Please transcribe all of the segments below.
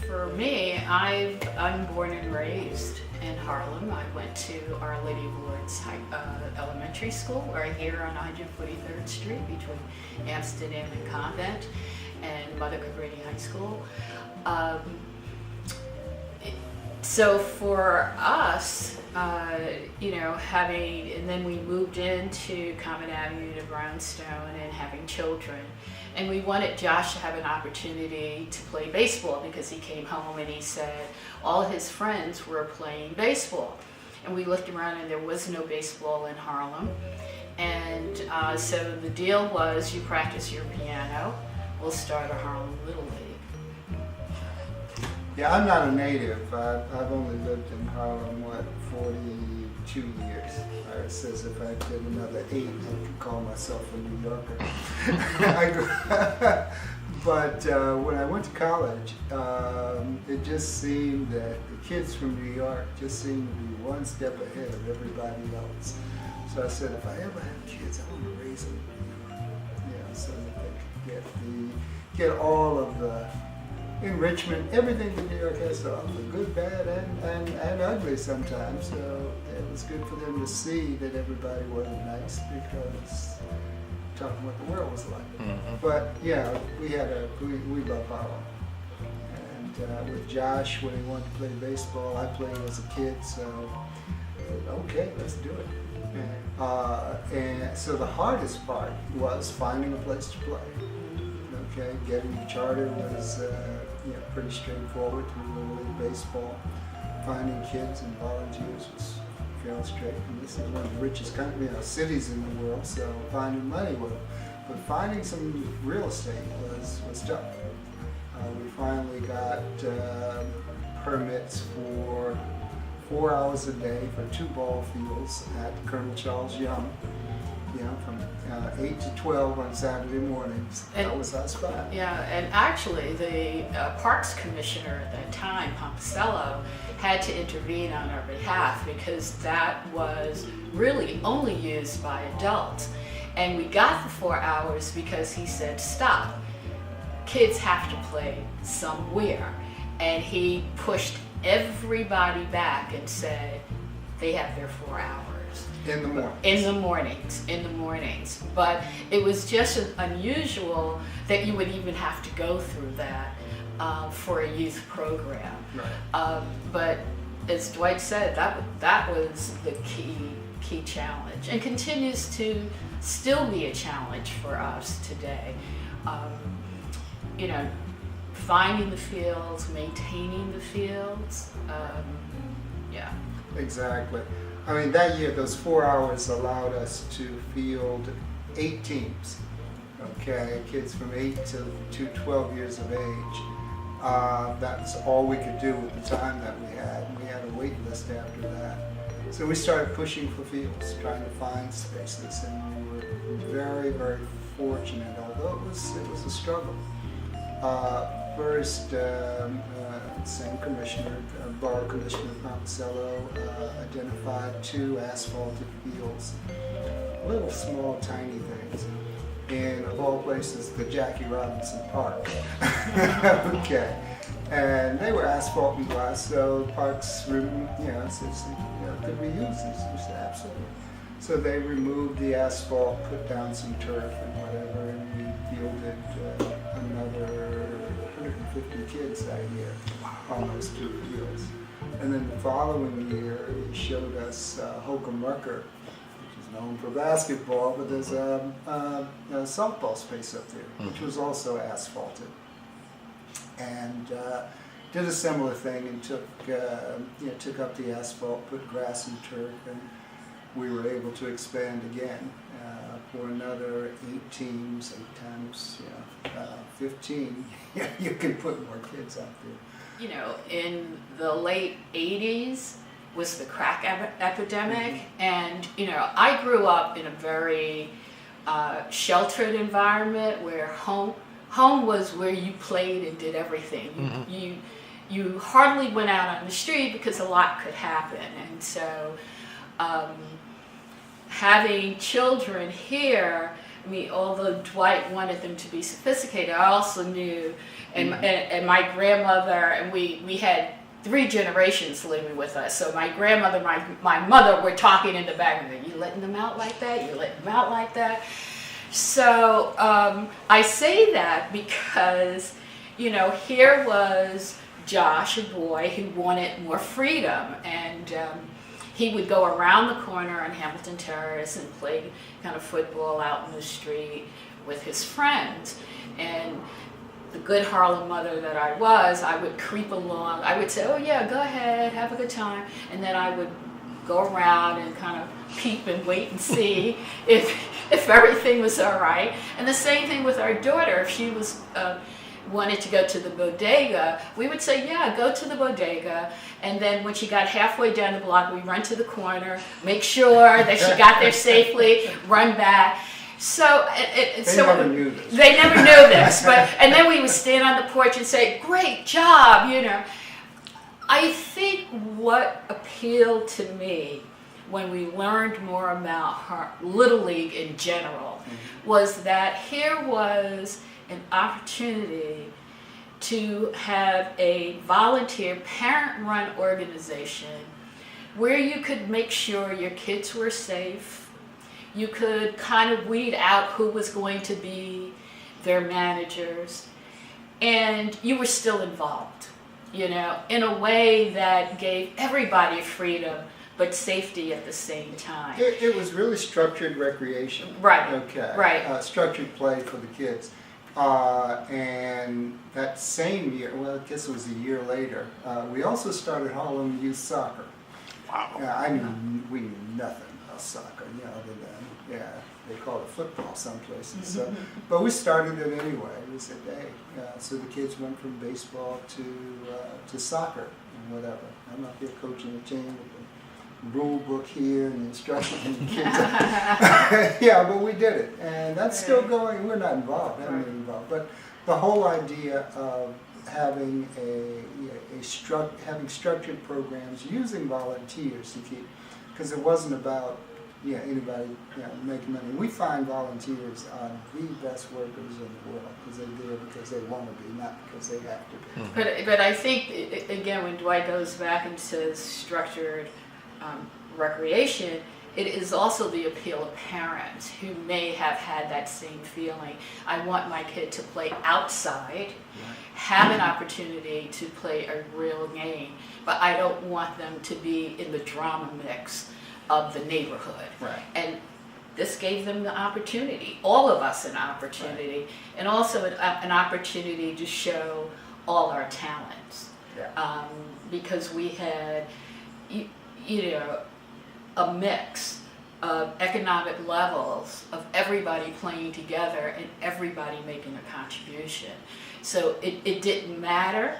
For me, I'm born and raised in Harlem. I went to Our Lady of Lourdes Elementary School, right here on 143rd Street between Amsterdam and Convent, and Mother Cabrini High School. So for us, and then we moved into Common Avenue to Brownstone and having children. And we wanted Josh to have an opportunity to play baseball because he came home and he said all his friends were playing baseball. And we looked around and there was no baseball in Harlem. And so the deal was, you practice your piano, we'll start a Harlem Little League. Yeah, I'm not a native. I've only lived in Harlem, 42 years. It says if I did another 8, I could call myself a New Yorker. But when I went to college, it just seemed that the kids from New York just seemed to be one step ahead of everybody else. So I said, if I ever have kids, I want to raise them in New York. So that they could get all of the enrichment, everything that New York has to offer, good, bad, and ugly sometimes. So it was good for them to see that everybody wasn't nice, because talking what the world was like. Mm-hmm. But yeah, we love Harlem. And with Josh, when he wanted to play baseball, I played as a kid, so okay, let's do it. And so the hardest part was finding a place to play. Okay, getting the charter was pretty straightforward to Little League baseball. Finding kids and volunteers was fairly straight. And this is one of the richest cities in the world, so finding money was. But finding some real estate was tough. We finally got permits for 4 hours a day for 2 ball fields at Colonel Charles Young. From 8 to 12 on Saturday mornings. That was our spot. Yeah, and actually the Parks Commissioner at that time, Pomposello, had to intervene on our behalf because that was really only used by adults. And we got the 4 hours because he said, stop, kids have to play somewhere. And he pushed everybody back and said, they have their 4 hours. In the mornings. But it was just unusual that you would even have to go through that for a youth program. Right. But as Dwight said, that was the key challenge, and continues to still be a challenge for us today. Finding the fields, maintaining the fields. Yeah. Exactly. I mean, that year, those 4 hours allowed us to field 8 teams, okay, kids from 8 to 12 years of age. That's all we could do with the time that we had. We had a wait list after that. So we started pushing for fields, trying to find spaces, and we were very, very fortunate, although it was a struggle. First, same commissioner, Borough Commissioner Pomposello, identified 2 asphalted fields, little small tiny things, in of all places the Jackie Robinson Park. Okay, and they were asphalt and glass, so parks, said, could we use this? We said absolutely. So they removed the asphalt, put down some turf and whatever, and we fielded another 150 kids that year on those 2 fields. And then the following year, he showed us Holcomb Rucker, which is known for basketball, but there's a softball space up there, which was also asphalted. And did a similar thing and took up the asphalt, put grass and turf, and we were able to expand again for another 8 teams, 8 times 15. You can put more kids out there. In the late 80s was the crack epidemic, and I grew up in a very sheltered environment where home was where you played and did everything. You hardly went out on the street because a lot could happen, and so having children here, I mean, although Dwight wanted them to be sophisticated, I also knew, and my grandmother, and we had 3 generations living with us. So my grandmother, my mother were talking in the back, and you letting them out like that? You letting them out like that? So I say that because, you know, here was Josh, a boy who wanted more freedom, and he would go around the corner on Hamilton Terrace and play kind of football out in the street with his friends. And the good Harlem mother that I was, I would creep along. I would say, oh yeah, go ahead, have a good time. And then I would go around and kind of peep and wait and see if everything was all right. And the same thing with our daughter. If she was wanted to go to the bodega, we would say, yeah, go to the bodega. And then when she got halfway down the block, we run to the corner, make sure that she got there safely, run back. So they never knew this. They never knew this. And then we would stand on the porch and say, great job, you know. I think what appealed to me when we learned more about Little League in general was that here was an opportunity to have a volunteer parent-run organization where you could make sure your kids were safe. You could kind of weed out who was going to be their managers, and you were still involved, you know, in a way that gave everybody freedom but safety at the same time. It was really structured recreation. Right. Okay. Right. Structured play for the kids. And that same year, well, I guess it was a year later, we also started Harlem Youth Soccer. Wow. We knew nothing about soccer, you know, other than, they call it football some places. So, but we started it anyway. We said, hey, so the kids went from baseball to soccer and whatever. I'm up here coaching the team with the rule book here and the instruction and the kids. Yeah, but we did it. And that's still going. We're not involved, haven't been involved. But the whole idea of having having structured programs using volunteers to keep, because it wasn't about anybody making money. We find volunteers are the best workers in the world because they're there because they want to be, not because they have to be. But I think, again, when Dwight goes back and says structured recreation, it is also the appeal of parents who may have had that same feeling. I want my kid to play outside, have an opportunity to play a real game, but I don't want them to be in the drama mix of the neighborhood. Right. And this gave them the opportunity, all of us an opportunity, right. And also an opportunity to show all our talents. Yeah. Because we had, a mix of economic levels of everybody playing together and everybody making a contribution. So it didn't matter.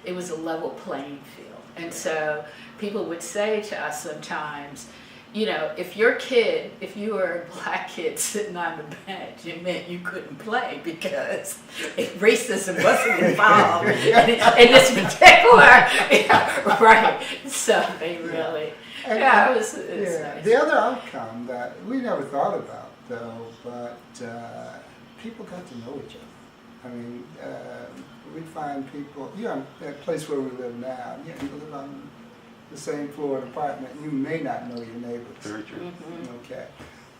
It was a level playing field. And so people would say to us sometimes, if you were a black kid sitting on the bench, it meant you couldn't play because racism wasn't involved in this particular, right. So they really, it was nice. The other outcome that we never thought about, though, but people got to know each other. I mean, we find people, that place where we live now, you live on the same floor of an apartment, you may not know your neighbors. Very true. Okay.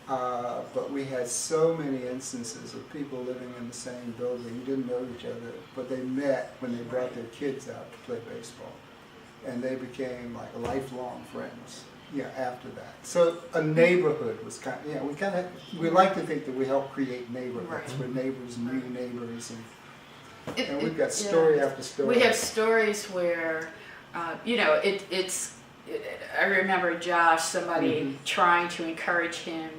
But we had so many instances of people living in the same building, didn't know each other, but they met when they brought their kids out to play baseball. And they became like lifelong friends, after that. So a neighborhood was we like to think that we help create neighborhoods where neighbors knew neighbors, and we've got story after story. We have stories where, I remember Josh, somebody trying to encourage him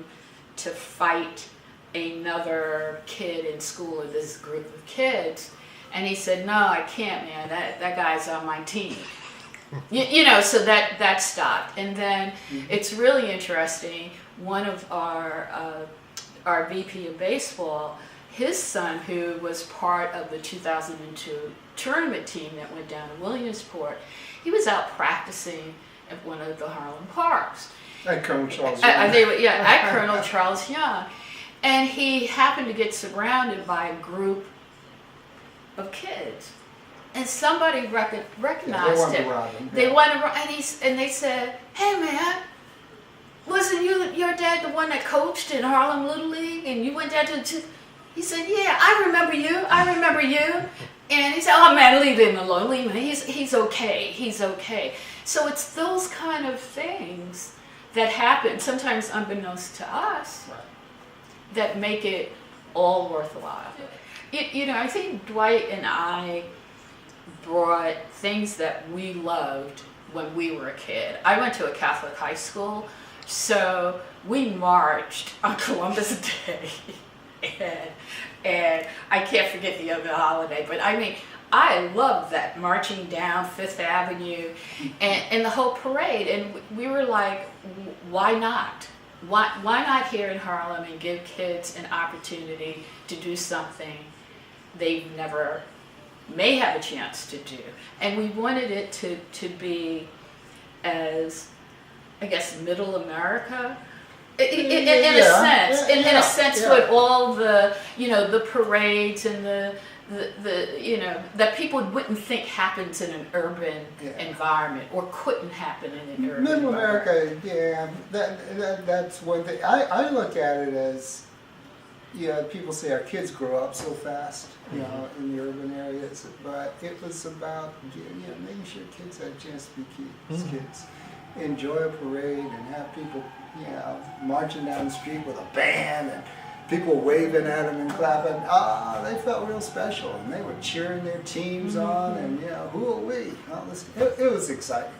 to fight another kid in school, or this group of kids, and he said, no, I can't, man, that guy's on my team. So that stopped. And then it's really interesting, one of our VP of baseball, his son, who was part of the 2002 tournament team that went down to Williamsport, he was out practicing at one of the Harlem parks. At Colonel Charles Young. At Colonel Charles Young. And he happened to get surrounded by a group of kids. And somebody recognized him. They went around, and they said, "Hey man, wasn't your dad the one that coached in Harlem Little League? And you went down to..." He said, "Yeah, I remember you. And he said, "Oh man, leave him alone. Leave him. He's okay. He's okay." So it's those kind of things that happen, sometimes unbeknownst to us, that make it all worthwhile. I think Dwight and I brought things that we loved when we were a kid. I went to a Catholic high school, so we marched on Columbus Day. And I can't forget the other holiday, but I mean, I loved that, marching down Fifth Avenue and the whole parade. And we were like, why not? Why not here in Harlem and give kids an opportunity to do something they never may have a chance to do? And we wanted it to be as, I guess, middle America. In a sense, with all the the parades and the that people wouldn't think happens in an urban environment or couldn't happen in an urban Middle environment. America, that's one thing. I look at it as, people say our kids grow up so fast, in the urban areas, but it was about making sure kids had a chance to be kids. Enjoy a parade and have people marching down the street with a band and people waving at them and clapping. They felt real special, and they were cheering their teams on, and who are we? It was exciting.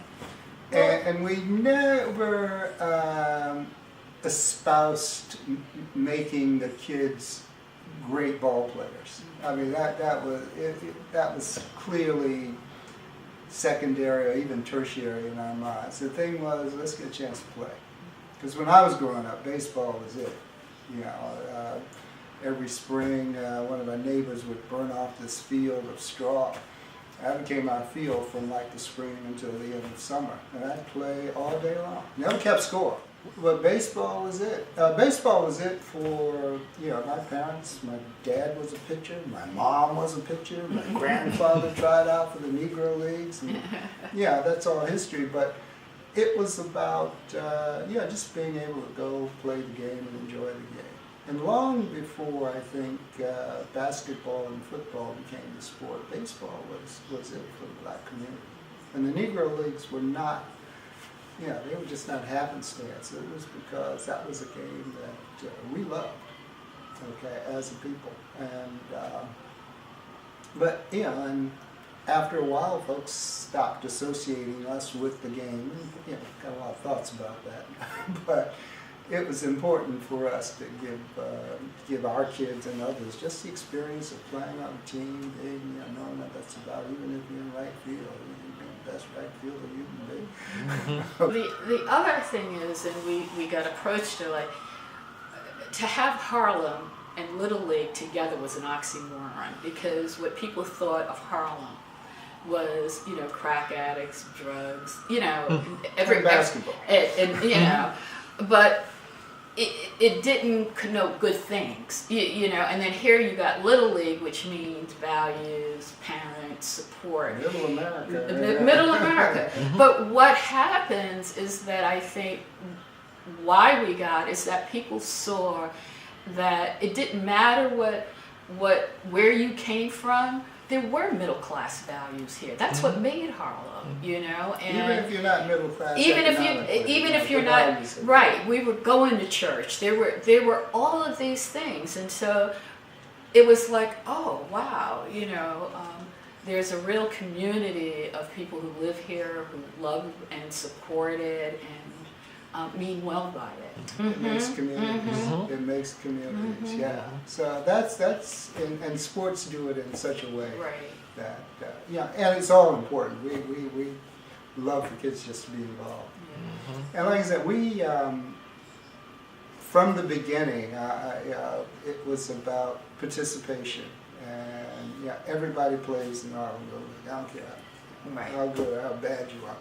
And we never espoused making the kids great ball players. I mean, that was clearly secondary or even tertiary in our minds. The thing was, let's get a chance to play. Because when I was growing up, baseball was it. Every spring, one of my neighbors would burn off this field of straw. That became our field from like the spring until the end of summer. And I'd play all day long. Never kept score. But baseball was it. Baseball was it for, my parents. My dad was a pitcher. My mom was a pitcher. My grandfather tried out for the Negro Leagues. And, that's all history. But it was about, just being able to go play the game and enjoy the game. And long before, I think, basketball and football became the sport, baseball was it for the black community. And the Negro Leagues were not, they were just not happenstance. It was because that was a game that we loved, as a people. And, and after a while, folks stopped associating us with the game. Got a lot of thoughts about that. But it was important for us to give our kids and others just the experience of playing on a team, knowing what that's about, even if you're in right field. You're the best right fielder you can be. The other thing is, and we got approached to have Harlem and Little League together was an oxymoron, because what people thought of Harlem was, crack addicts, drugs, every basketball, but it didn't connote good things, and then here you got Little League, which means values, parents, support. Middle America. Middle America. But what happens is that I think why we got is that people saw that it didn't matter where you came from. There were middle class values here. That's what made Harlem, And even if you're not middle class, even if you're not right, we were going to church. There were all of these things, and so it was like, oh wow, there's a real community of people who live here, who love and support it, and mean well by it. It makes communities. It makes communities. Yeah. So that's and sports do it in such a way that and it's all important. We love for kids just to be involved. And like I said, we from the beginning, it was about participation, and everybody plays in Harlem Little League. I don't care how good or how bad you are.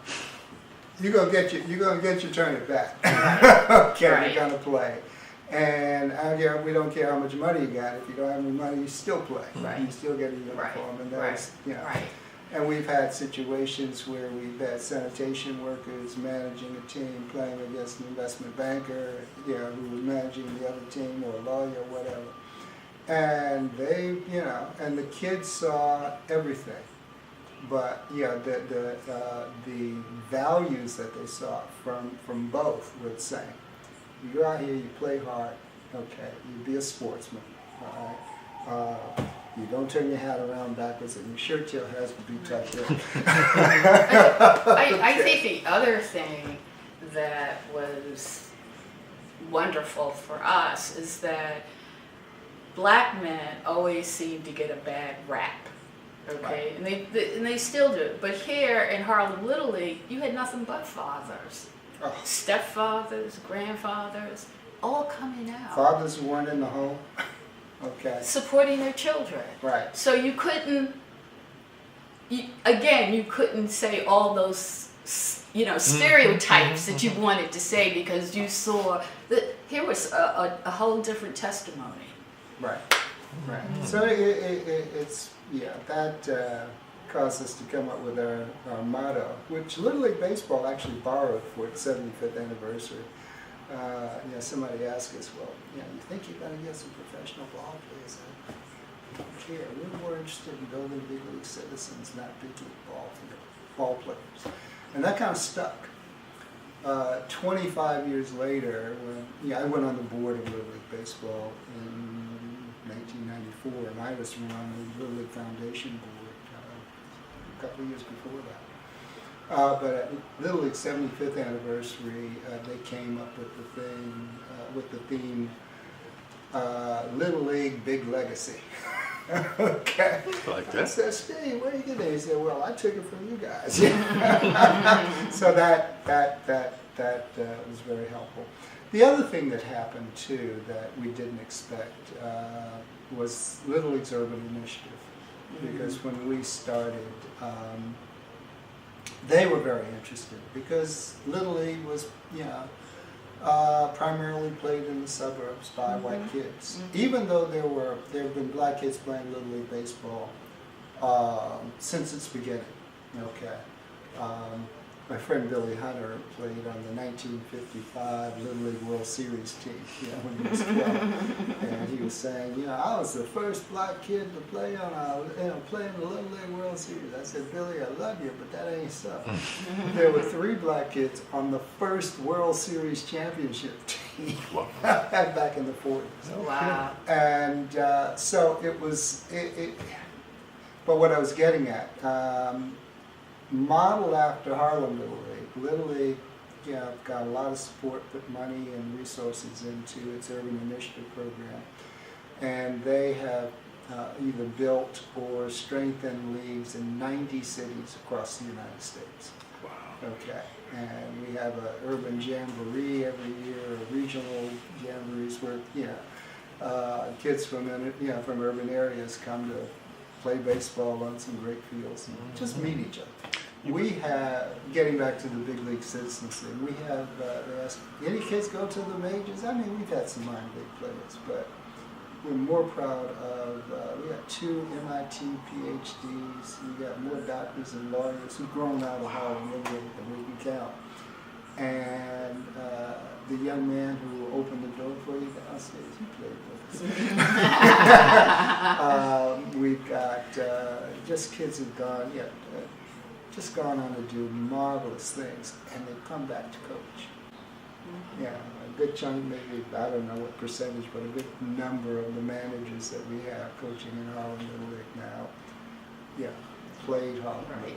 You're gonna get your turn at bat. You're gonna play, And yeah, we don't care how much money you got. If you don't have any money, you still play. Right. You still get a uniform, Right. and that's Right. And we've had situations where we've had sanitation workers managing a team playing against an investment banker, who was managing the other team, or a lawyer, or whatever. And they, and the kids saw everything. But the values that they saw from both were the same. You go out here, you play hard, okay, you be a sportsman, all right? You don't turn your hat around backwards, and your shirt tail has to be tucked in. I think the other thing that was wonderful for us is that black men always seem to get a bad rap, okay? Right. And they still do. But here in Harlem Little League, you had nothing but fathers. Oh. Stepfathers, grandfathers, all coming out. Fathers who weren't in the home, okay. Supporting their children. Right. So you couldn't say all those, stereotypes that you wanted to say, because you saw that here was a whole different testimony. Right. Right. So it's that caused us to come up with our motto, which Little League Baseball actually borrowed for its 75th anniversary. Somebody asked us, well, you think you're going to get some professional ball players? I don't care. We're more interested in building big league citizens, not big league ball players. And that kind of stuck. 25 years later, when I went on the board of Little League Baseball in 1994, and I was on the Little League Foundation board a couple of years before that. But at Little League's 75th anniversary, they came up with the theme, Little League Big Legacy. Okay. Like I that. said, Steve, where you get it? He said, well, I took it from you guys. So that was very helpful. The other thing that happened too that we didn't expect was Little League's urban initiative. Because when we started, they were very interested, because Little League was, primarily played in the suburbs by white kids. Even though there have been black kids playing Little League baseball since its beginning. Okay. My friend Billy Hunter played on the 1955 Little League World Series team, when he was 12. And he was saying, I was the first black kid to play play in the Little League World Series. I said, Billy, I love you, but that ain't so. There were 3 black kids on the first World Series championship team back in the 40s. Oh, wow. And so it was, but what I was getting at, modeled after Harlem Little League, got a lot of support, put money and resources into its urban initiative program, and they have either built or strengthened leagues in 90 cities across the United States. Wow. Okay, and we have an urban jamboree every year, regional jamborees where kids from urban areas come to play baseball on some great fields and just meet each other. We have, getting back to the big league citizens thing, we have asked, any kids go to the majors? I mean, we've had some minor league players, but we're more proud of, we got 2 MIT PhDs, we got more doctors and lawyers who've grown out of Harlem than we can count. And the young man who opened the door for you downstairs, he played with us. We've got just kids who've gone, just gone on to do marvelous things, and they've come back to coach. Yeah, a good chunk, maybe, I don't know what percentage, but a good number of the managers that we have coaching in Harlem Little League now, played Harlem Little League.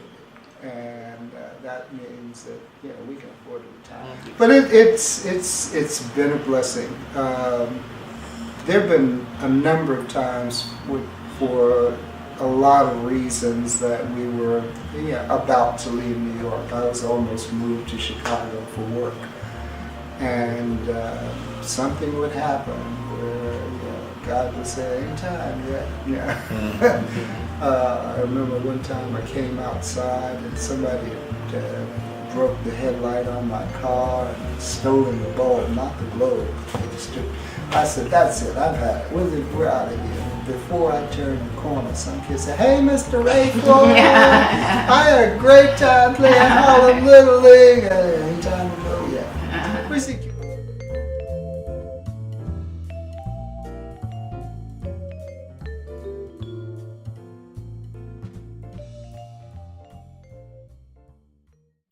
And that means that, we can afford to retire. But it's been a blessing. There have been a number of times for a lot of reasons that we were about to leave New York. I was almost moved to Chicago for work, and something would happen where God would say, "Anytime, I remember one time I came outside and somebody broke the headlight on my car and stolen the bulb, not the globe. They just took I said, that's it, I've had it. We're out of here. Before I turned the corner, some kid said, hey, Mr. Raiford, I had a great time playing Harlem Little League. Ain't time to go yet. We see